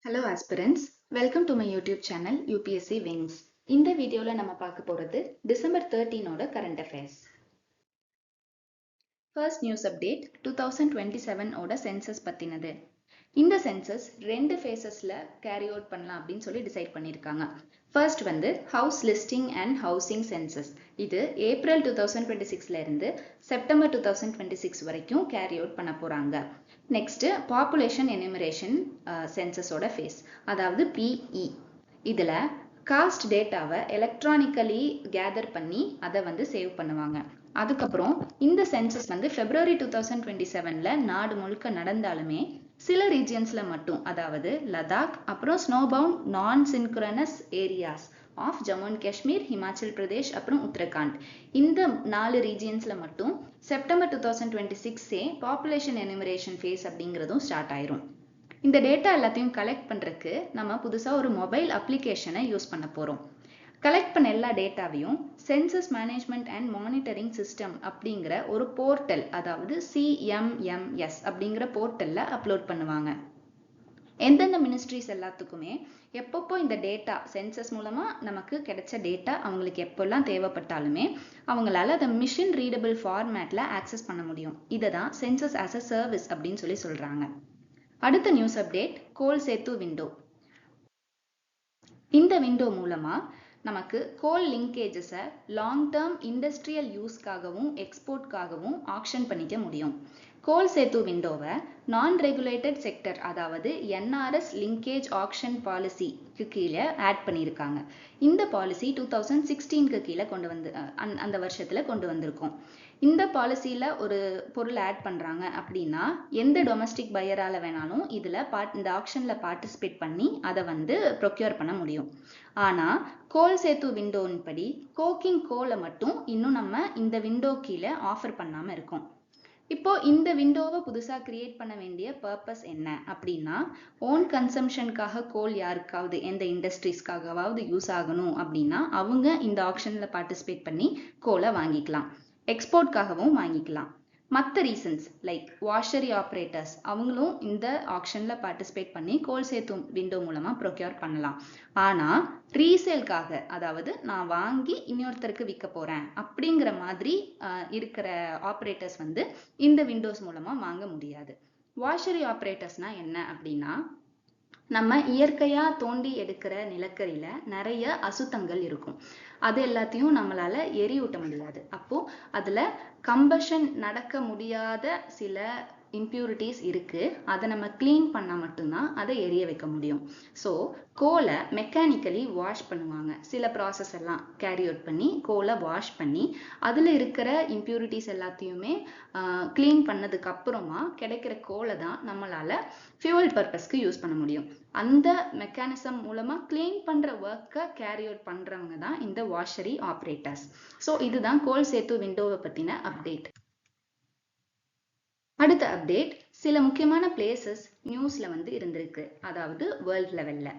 Hello aspirants, welcome to my YouTube channel UPSC Wings. இந்த வீடியோல நம்ம பார்க்க போறது டிசம்பர் 13 ஓட current affairs. First news update 2027 ஓட census பத்தினது. இந்த சென்சஸ் ரெண்டு ஃபேசஸ்ல கேரி அவுட் பண்ணலாம் அப்படின்னு சொல்லி டிசைட் பண்ணியிருக்காங்க. ஃபர்ஸ்ட் வந்து house listing and housing census. இது ஏப்ரல் 2026ல இருந்து செப்டம்பர் 2026 வரைக்கும் கேரி அவுட் பண்ண போறாங்க. நெக்ஸ்ட் பாப்புலேஷன் எனிமரேஷன் சென்சஸோட ஃபேஸ், அதாவது PE. இதுல காஸ்ட் டேட்டாவை எலக்ட்ரானிக்கலி கேதர் பண்ணி அதை வந்து சேவ் பண்ணுவாங்க. அதுக்கப்புறம் இந்த சென்சஸ் வந்து February 2027ல நாடு முழுக்க நடந்தாலுமே சில ரீஜியன்ஸ்ல மட்டும், அதாவது லடாக், அப்புறம் snowbound non synchronous areas of Jammu and Kashmir, Himachal Pradesh, அப்புறம் உத்தரகாண்ட், இந்த 4 ரீஜியன்ஸ்ல மட்டும் செப்டம்பர் 2026 பாப்புலேஷன் எனிமரேஷன் ஃபேஸ் அப்படிங்கிறதும் ஸ்டார்ட் ஆயிரும். இந்த டேட்டா எல்லாத்தையும் கலெக்ட் பண்றதுக்கு நம்ம புதுசா ஒரு மொபைல் அப்ளிகேஷனை யூஸ் பண்ண போறோம். கலெக்ட் பண்ண எல்லா டேட்டாவையும் census management and monitoring system அப்படிங்கிற ஒரு போர்ட்டல், அதாவது CMMS அப்படிங்கிற போர்ட்டல்ல அப்லோட் பண்ணுவாங்க. எந்தெந்த மினிஸ்ட்ரிஸ் எல்லாத்துக்குமே எப்பப்போ இந்த டேட்டா சென்சஸ் மூலமா நமக்கு கிடைச்ச டேட்டா அவங்களுக்கு எப்பெல்லாம் தேவைப்பட்டாலுமே அவங்களால அதை மிஷின் ரீடபிள் ஃபார்மேட்ல ஆக்சஸ் பண்ண முடியும். இதை தான் சென்சஸ் ஆஸ் அ சர்வீஸ் அப்படின்னு சொல்லி சொல்றாங்க. அடுத்த நியூஸ் அப்டேட், கோல் சேத்து விண்டோ. இந்த விண்டோ மூலமா நமக்கு கோல் லிங்கேஜஸை லாங் டேர்ம் இண்டஸ்ட்ரியல் யூஸ்க்காகவும் எக்ஸ்போர்ட்காகவும் ஆக்ஷன் பண்ணிக்க முடியும். கோல் சேத்து விண்டோவை நான் ரெகுலேட்டட் செக்டர், அதாவது NRS லிங்கேஜ் ஆக்ஷன் பாலிசிக்கு கீழே ஆட் பண்ணியிருக்காங்க. இந்த பாலிசி 2016க்கு கீழே கொண்டு வந்து அந்த வருஷத்துல கொண்டு வந்திருக்கோம். இந்த பாலிசியில ஒரு பொருள் ஆட் பண்றாங்க அப்படின்னா எந்த டொமஸ்டிக் பையரால வேணாலும் இதுல இந்த ஆக்ஷன்ல பார்ட்டிசிபேட் பண்ணி அதை வந்து ப்ரொக்யூர் பண்ண முடியும். ஆனா கோல் சேத்து விண்டோன் படி கோக்கிங் கோலை மட்டும் இன்னும் நம்ம இந்த விண்டோ கீழே ஆஃபர் பண்ணாம இருக்கோம். இப்போ இந்த விண்டோவை புதுசா கிரியேட் பண்ண வேண்டிய பர்பஸ் என்ன அப்படின்னா, ஓன் கன்சம்ஷனுக்காக கோல் யாருக்காவது எந்த இண்டஸ்ட்ரீஸ்க்காகவாவது யூஸ் ஆகணும் அப்படின்னா அவங்க இந்த ஆக்ஷன்ல பார்ட்டிசிபேட் பண்ணி கோலை வாங்கிக்கலாம். எக்ஸ்போர்ட்காகவும் வாங்கிக்கலாம். மற்ற ரீசன்ஸ் லைக் வாஷரி ஆப்ரேட்டர்ஸ் அவங்களும் இந்த ஆக்ஷன்ல பார்ட்டிசிபேட் பண்ணி கோல் சேத்து விண்டோ மூலமா ப்ரொக்யூர் பண்ணலாம். ஆனா ரீசேல்காக, அதாவது நான் வாங்கி இன்னொருத்தருக்கு விற்க போறேன் அப்படிங்கிற மாதிரி இருக்கிற ஆப்ரேட்டர்ஸ் வந்து இந்த விண்டோஸ் மூலமா வாங்க முடியாது. வாஷரி ஆப்ரேட்டர்ஸ்னா என்ன அப்படின்னா, நம்ம இயற்கையா தோண்டி எடுக்கிற நிலக்கரியில நிறைய அசுத்தங்கள் இருக்கும். அது எல்லாத்தையும் நம்மளால எரியூட்ட முடியாது. அப்போ அதுல கம்பஷன் நடக்க முடியாத சில இம்பியூரிட்டிஸ் இருக்கு. அதை நம்ம கிளீன் பண்ணா மட்டும்தான் அதை எரிய வைக்க முடியும். ஸோ கோலை மெக்கானிக்கலி வாஷ் பண்ணுவாங்க. சில ப்ராசஸ் எல்லாம் கேரி அவுட் பண்ணி கோலை வாஷ் பண்ணி அதுல இருக்கிற இம்பியூரிட்டிஸ் எல்லாத்தையுமே கிளீன் பண்ணதுக்கு அப்புறமா கிடைக்கிற கோலை தான் நம்மளால ஃபியூவல் பர்பஸ்க்கு யூஸ் பண்ண முடியும். அந்த மெக்கானிசம் மூலமா கிளீன் பண்ற ஒர்க்கை கேரி அவுட் பண்றவங்க தான் இந்த வாஷரி ஆப்ரேட்டர்ஸ். ஸோ இதுதான் கோல் சேத்து விண்டோவை பத்தின அப்டேட். அடுத்த அப்டேட், சில முக்கியமான பிளேசஸ் நியூஸ்ல வந்து இருந்திருக்கு, அதாவது வேர்ல்ட் லெவல்ல.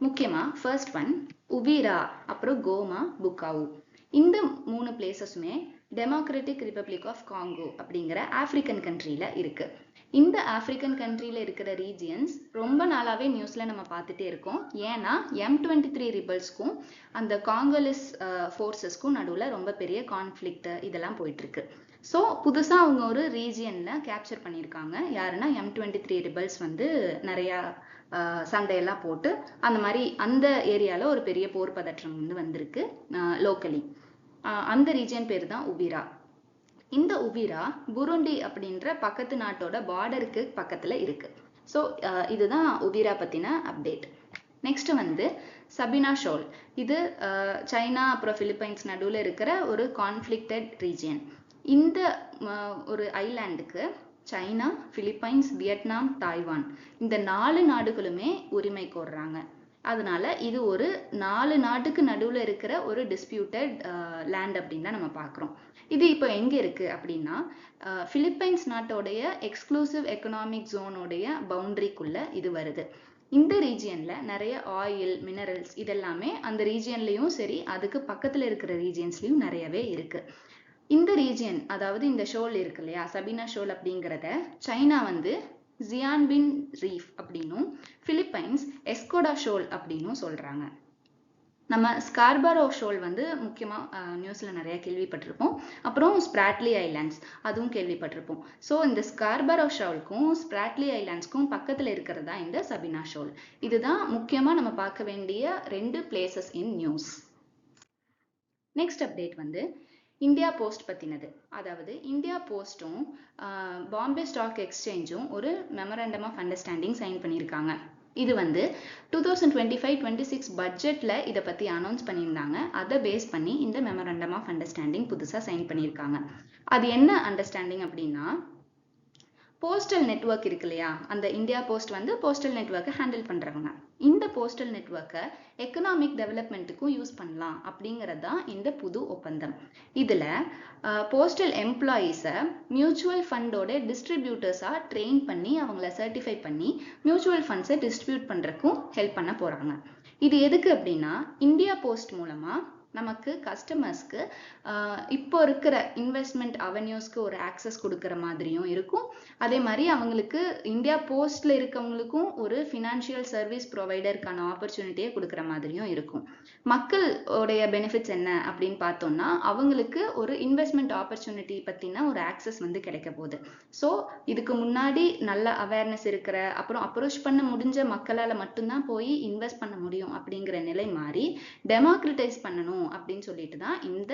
முக்கியமா ஃபர்ஸ்ட் ஒன் உபீரா, அப்புறம் கோமா, புக்காவு. இந்த 3 பிளேசஸுமே டெமோக்ராட்டிக் ரிப்பப்ளிக் ஆஃப் காங்கோ அப்படிங்கிற ஆப்பிரிக்கன் கண்ட்ரியில இருக்கு. இந்த ஆப்பிரிக்கன் கண்ட்ரியில இருக்கிற ரீஜியன்ஸ் ரொம்ப நாளாவே நியூஸ்ல நம்ம பார்த்துட்டே இருக்கோம். ஏன்னா M23 ரிபல்ஸ்க்கும் அந்த காங்கோலிஸ் ஃபோர்ஸஸ்க்கும் நடுவுல ரொம்ப பெரிய கான்ஃபிளிக்ட் இதெல்லாம் போயிட்டு இருக்கு. ஸோ புதுசா அவங்க ஒரு ரீஜியன்ல கேப்சர் பண்ணியிருக்காங்க. யாருன்னா M23 ரிபல்ஸ் வந்து நிறைய சண்டையெல்லாம் போட்டு அந்த மாதிரி அந்த ஏரியால ஒரு பெரிய போர் பதற்றம் வந்து வந்திருக்கு லோக்கலி. அந்த ரீஜியன் பேர் தான் உபீரா. இந்த உபீரா புருண்டி அப்படின்ற பக்கத்து நாட்டோட பார்டருக்கு பக்கத்துல இருக்கு. ஸோ இதுதான் உபீரா பத்தின அப்டேட். நெக்ஸ்ட் வந்து சபினா ஷோல். இது சைனா அப்புறம் பிலிப்பைன்ஸ் நடுவில் இருக்கிற ஒரு கான்ஃபிளிக்டட் ரீஜியன். இந்த ஒரு ஐலாண்டுக்கு சைனா, பிலிப்பைன்ஸ், வியட்நாம், தாய்வான் இந்த 4 நாடுகளுமே உரிமை கோர்றாங்க. அதனால இது ஒரு 4 நாட்டுக்கு நடுவுல இருக்கிற ஒரு டிஸ்பியூட்டட் லேண்ட் அப்படின்னு தான் நம்ம பார்க்குறோம். இது இப்போ எங்க இருக்கு அப்படின்னா பிலிப்பைன்ஸ் நாட்டோடைய எக்ஸ்க்ளூசிவ் எக்கனாமிக் ஜோனோடைய பவுண்டரிக்குள்ள இது வருது. இந்த ரீஜியன்ல நிறைய ஆயில், மினரல்ஸ் இதெல்லாமே அந்த ரீஜியன்லயும் சரி அதுக்கு பக்கத்துல இருக்கிற ரீஜியன்ஸ்லயும் நிறையவே இருக்கு. இந்த ரீஜியன், அதாவது இந்த ஷோல் இருக்கு இல்லையா, சபினா ஷோல் அப்படிங்கிறத சைனா வந்து ஜியான்பின் ரீஃப் அப்படின்னும், பிலிப்பைன்ஸ் எஸ்கோடா ஷோல் அப்படின்னும் சொல்றாங்க. நம்ம ஸ்கார்பரோ ஷோல் வந்து முக்கியமாக நியூஸில் நிறைய கேள்விப்பட்டிருப்போம். அப்புறம் ஸ்ப்ராட்லி ஐலாண்ட்ஸ் அதுவும் கேள்விப்பட்டிருப்போம். ஸோ இந்த ஸ்கார்பரோ ஷோலுக்கும் ஸ்ப்ராட்லி ஐலாண்ட்ஸ்க்கும் பக்கத்தில் இருக்கிறது தான் இந்த சபினா ஷோல். இதுதான் முக்கியமாக நம்ம பார்க்க வேண்டிய 2 places in news. Next update வந்து இந்தியா போஸ்ட் பற்றினது. அதாவது இந்தியா போஸ்ட்டும் பாம்பே ஸ்டாக் எக்ஸ்சேஞ்சும் ஒரு மெமரண்டம் ஆஃப் அண்டர்ஸ்டாண்டிங் சைன் பண்ணியிருக்காங்க. இது வந்து 2025-26 பட்ஜெட்ல இதை பற்றி அனௌன்ஸ் பண்ணியிருந்தாங்க. அதை பேஸ் பண்ணி இந்த மெமரண்டம் ஆஃப் அண்டர்ஸ்டாண்டிங் புதுசாக சைன் பண்ணியிருக்காங்க. அது என்ன அண்டர்ஸ்டாண்டிங் அப்படின்னா, போஸ்டல் நெட்வொர்க் இருக்கு இல்லையா, அந்த இந்தியா போஸ்ட் வந்து போஸ்டல் நெட்வொர்க்கை ஹேண்டில் பண்ணுறவங்க. இந்த போஸ்டல் நெட்வொர்க்கை எக்கனாமிக் டெவலப்மெண்ட்டுக்கும் யூஸ் பண்ணலாம் அப்படிங்கிறது தான் இந்த புது ஒப்பந்தம். இதில் போஸ்டல் எம்ப்ளாயீஸை மியூச்சுவல் ஃபண்டோட டிஸ்ட்ரிபியூட்டர்ஸாக ட்ரெயின் பண்ணி அவங்கள சர்டிஃபை பண்ணி மியூச்சுவல் ஃபண்ட்ஸை டிஸ்ட்ரிபியூட் பண்ணுறதுக்கும் ஹெல்ப் பண்ண போகிறாங்க. இது எதுக்கு அப்படின்னா, இந்தியா போஸ்ட் மூலமாக நமக்கு கஸ்டமர்ஸ்க்கு இப்போ இருக்கிற இன்வெஸ்ட்மெண்ட் அவென்யூஸ்க்கு ஒரு ஆக்சஸ் கொடுக்குற மாதிரியும் இருக்கும். அதே மாதிரி அவங்களுக்கு இந்தியா போஸ்ட்ல இருக்கவங்களுக்கும் ஒரு ஃபினான்ஷியல் சர்வீஸ் ப்ரொவைடருக்கான ஆப்பர்ச்சுனிட்டியை கொடுக்குற மாதிரியும் இருக்கும். மக்களுடைய பெனிஃபிட்ஸ் என்ன அப்படின்னு பார்த்தோம்னா, அவங்களுக்கு ஒரு இன்வெஸ்ட்மெண்ட் ஆப்பர்ச்சுனிட்டி பற்றின ஒரு ஆக்சஸ் வந்து கிடைக்க போகுது. ஸோ இதுக்கு முன்னாடி நல்ல அவேர்னஸ் இருக்கிற, அப்புறம் அப்ரோச் பண்ண முடிஞ்ச மக்களால் மட்டும்தான் போய் இன்வெஸ்ட் பண்ண முடியும் அப்படிங்கிற நிலை மாறி டெமோக்ரட்டைஸ் பண்ணணும் அப்படின்னு சொல்லிட்டு தான் இந்த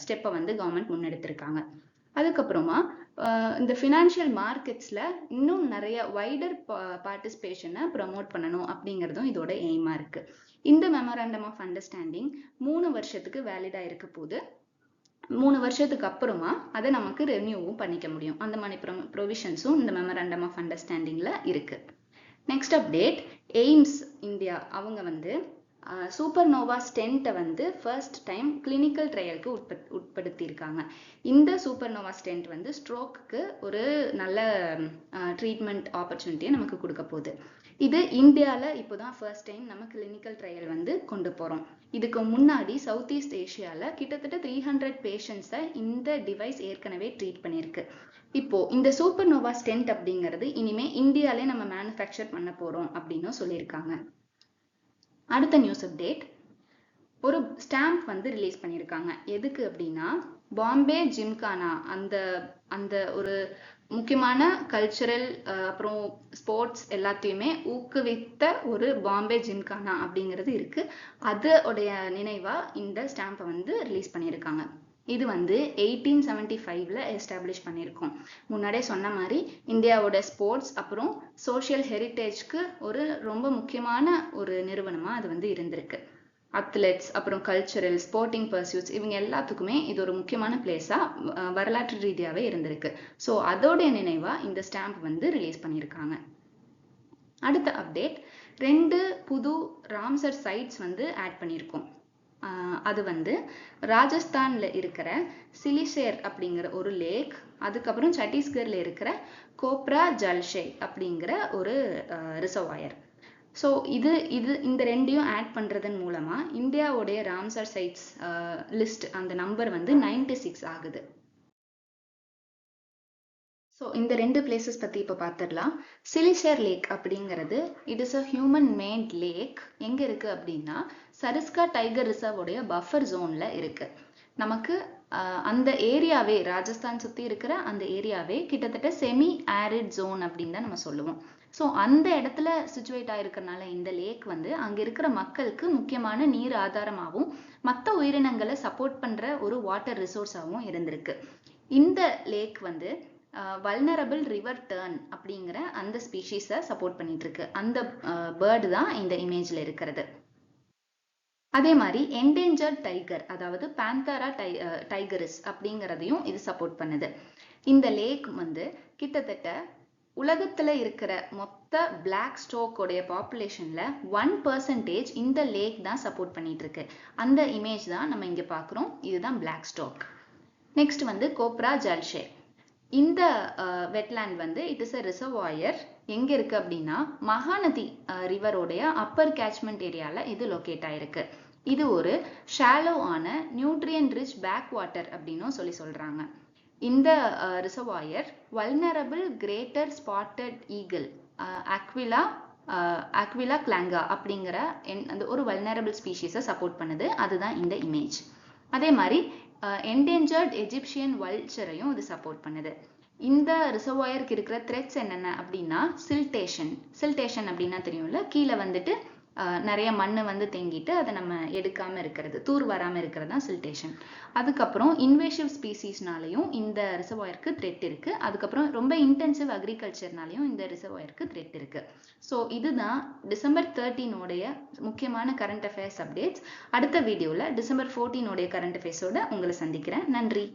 ஸ்டெப்பை வந்து கவர்மெண்ட் முன்னெடுத்திருக்காங்க. அதுக்கப்புறமா இந்த ஃபினான்ஷியல் மார்க்கெட்ஸ்ல இன்னும் நிறைய வைடர் பார்ட்டிசிபேஷனை ப்ரமோட் பண்ணணும் அப்படிங்கிறதும் இதோட எய்மா இருக்கு. இந்த மெமரண்டம் ஆஃப் அண்டர்ஸ்டாண்டிங் 3 வருஷத்துக்கு வேலிடா இருக்க போது. 3 வருஷத்துக்கு அப்புறமா அதை நமக்கு ரெனியூவும் பண்ணிக்க முடியும். அந்த மாதிரி ப்ரொவிஷன்ஸும் இந்த மெமரண்டம் ஆஃப் அண்டர்ஸ்டாண்டிங்ல இருக்கு. நெக்ஸ்ட் அப்டேட், எய்ம்ஸ் இந்தியா அவங்க வந்து சூப்பர்னோவா ஸ்டென்ட்டை வந்து ஃபர்ஸ்ட் டைம் கிளினிக்கல் ட்ரையலுக்கு உட்படுத்தியிருக்காங்க. இந்த சூப்பர்னோவா ஸ்டென்ட் வந்து ஸ்ட்ரோக்கு ஒரு நல்ல ட்ரீட்மெண்ட் ஆப்பர்ச்சுனிட்டியை நமக்கு கொடுக்க போகுது. இது இந்தியாவில் இப்போதான் ஃபர்ஸ்ட் டைம் நம்ம கிளினிக்கல் ட்ரையல் வந்து கொண்டு போகிறோம். இதுக்கு முன்னாடி சவுத் ஈஸ்ட் ஏஷியாவில் கிட்டத்தட்ட 300 பேஷண்ட்ஸை இந்த டிவைஸ் ஏற்கனவே ட்ரீட் பண்ணியிருக்கு. இப்போ இந்த சூப்பர்னோவா ஸ்டென்ட் அப்படிங்கிறது இனிமே இந்தியாவிலே நம்ம மேனுஃபேக்சர் பண்ண போகிறோம் அப்படின்னு சொல்லியிருக்காங்க. அடுத்த நியூஸ் அப்டேட், ஒரு ஸ்டாம்ப் வந்து ரிலீஸ் பண்ணியிருக்காங்க. எதுக்கு அப்படின்னா, பாம்பே ஜிம்கானா அந்த ஒரு முக்கியமான கல்ச்சரல் அப்புறம் ஸ்போர்ட்ஸ் எல்லாத்தையுமே ஊக்குவித்த ஒரு பாம்பே ஜிம்கானா அப்படிங்கிறது இருக்கு. அதோடைய நினைவா இந்த ஸ்டாம்பை வந்து ரிலீஸ் பண்ணியிருக்காங்க. இது வந்து 1875ல எஸ்டாப்ளிஷ் பண்ணியிருக்கோம். முன்னாடியே சொன்ன மாதிரி இந்தியாவோட ஸ்போர்ட்ஸ் அப்புறம் சோஷியல் ஹெரிட்டேஜ்க்கு ஒரு ரொம்ப முக்கியமான ஒரு நிறுவனமா அது வந்து இருந்திருக்கு. அத்லெட்ஸ் அப்புறம் கல்ச்சரல் ஸ்போர்ட்டிங் பர்சியூட்ஸ் இவங்க எல்லாத்துக்குமே இது ஒரு முக்கியமான பிளேஸா வரலாற்று ரீதியாவே இருந்திருக்கு. ஸோ அதோடைய நினைவா இந்த ஸ்டாம்ப் வந்து ரிலீஸ் பண்ணியிருக்காங்க. அடுத்த அப்டேட், 2 புது ராம்சர் சைட்ஸ் வந்து ஆட் பண்ணியிருக்கோம். அது வந்து ராஜஸ்தான்ல இருக்கிற சிலிஷேர் அப்படிங்கிற ஒரு லேக், அதுக்கப்புறம் சத்தீஸ்கர்ல இருக்கிற கோப்ரா ஜல்ஷே அப்படிங்கிற ஒரு ரிசர்வாயர். ஸோ இந்த ரெண்டையும் ஆட் பண்றதன் மூலமா இந்தியாவுடைய ராம்சர் சைட்ஸ் லிஸ்ட் அந்த நம்பர் வந்து 96 ஆகுது. ஸோ இந்த 2 பிளேசஸ் பற்றி இப்போ பார்த்துடலாம். சிலிஷேர் லேக் அப்படிங்கிறது it is a human made lake. எங்கே இருக்குது அப்படின்னா, சரிஸ்கா டைகர் ரிசர்வோடைய பஃபர் ஜோனில் இருக்குது. நமக்கு அந்த ஏரியாவே, ராஜஸ்தான் சுற்றி இருக்கிற அந்த ஏரியாவே கிட்டத்தட்ட செமி ஆரிட் ஜோன் அப்படின்னு தான் நம்ம சொல்லுவோம். ஸோ அந்த இடத்துல சிச்சுவேட் ஆகிருக்கிறனால இந்த லேக் வந்து அங்கே இருக்கிற மக்களுக்கு முக்கியமான நீர் ஆதாரமாகவும் மற்ற உயிரினங்களை சப்போர்ட் பண்ணுற ஒரு வாட்டர் ரிசோர்ஸாகவும் இருந்திருக்கு. இந்த லேக் வந்து வல்னரபிள் ரிவர் டர்ன் அப்படிங்கிற அந்த ஸ்பீஷீஸை சப்போர்ட் பண்ணிட்டு இருக்கு. அந்த பேர்டு தான் இந்த இமேஜ்ல இருக்கிறது. அதே மாதிரி என்டேஞ்சர்ட் டைகர், அதாவது பேந்தரா டைகரிஸ் அப்படிங்கிறதையும் இது சப்போர்ட் பண்ணுது. இந்த லேக் வந்து கிட்டத்தட்ட உலகத்துல இருக்கிற மொத்த பிளாக் ஸ்டோக்கோடைய பாப்புலேஷன்ல 1% இந்த லேக் தான் சப்போர்ட் பண்ணிட்டு இருக்கு. அந்த இமேஜ் தான் நம்ம இங்க பாக்குறோம். இதுதான் பிளாக் ஸ்டோக். நெக்ஸ்ட் வந்து கோப்ரா ஜல்ஷே. இந்த வெட்லேண்ட் வந்து இட் இஸ் அ ரிசர்வாயர். எங்கே இருக்குது அப்படின்னா, மகாநதி ரிவரோடைய அப்பர் கேட்ச்மெண்ட் ஏரியாவில் இது லொக்கேட் ஆயிருக்கு. இது ஒரு ஷாலோ ஆன நியூட்ரியன் ரிச் பேக் வாட்டர் அப்படின்னும் சொல்கிறாங்க. இந்த reservoir vulnerable greater spotted eagle Aquila Aquila clanga அப்படிங்கிற அந்த ஒரு வல்னரபிள் ஸ்பீஷீஸை சப்போர்ட் பண்ணுது. அதுதான் இந்த இமேஜ். அதே மாதிரி என்டேஞ்சர்ட் எஜிப்சியன் வல்ச்சரையும் இது சப்போர்ட் பண்ணுது. இந்த ரிசர்வாயருக்கு இருக்கிற த்ரெட்ஸ் என்னென்ன அப்படின்னா சில்டேஷன் அப்படின்னா தெரியும்ல, கீழே வந்துட்டு நிறைய மண் வந்து தேங்கிட்டு அதை நம்ம எடுக்காம இருக்கிறது, தூர் வராம இருக்கிறது தான் சில்டேஷன். அதுக்கப்புறம் இன்வேசிவ் ஸ்பீசிஸ்னாலையும் இந்த ரிசர்வாயருக்கு த்ரெட் இருக்கு. அதுக்கப்புறம் ரொம்ப இன்டென்சிவ் அக்ரிகல்ச்சர்னாலையும் இந்த ரிசர்வாயருக்கு த்ரெட் இருக்கு. ஸோ இதுதான் டிசம்பர் 13 முக்கியமான கரண்ட் அஃபேர்ஸ் அப்டேட்ஸ். அடுத்த வீடியோவில் டிசம்பர் 14 கரண்ட் அஃபேர்ஸோட உங்களை சந்திக்கிறேன். நன்றி.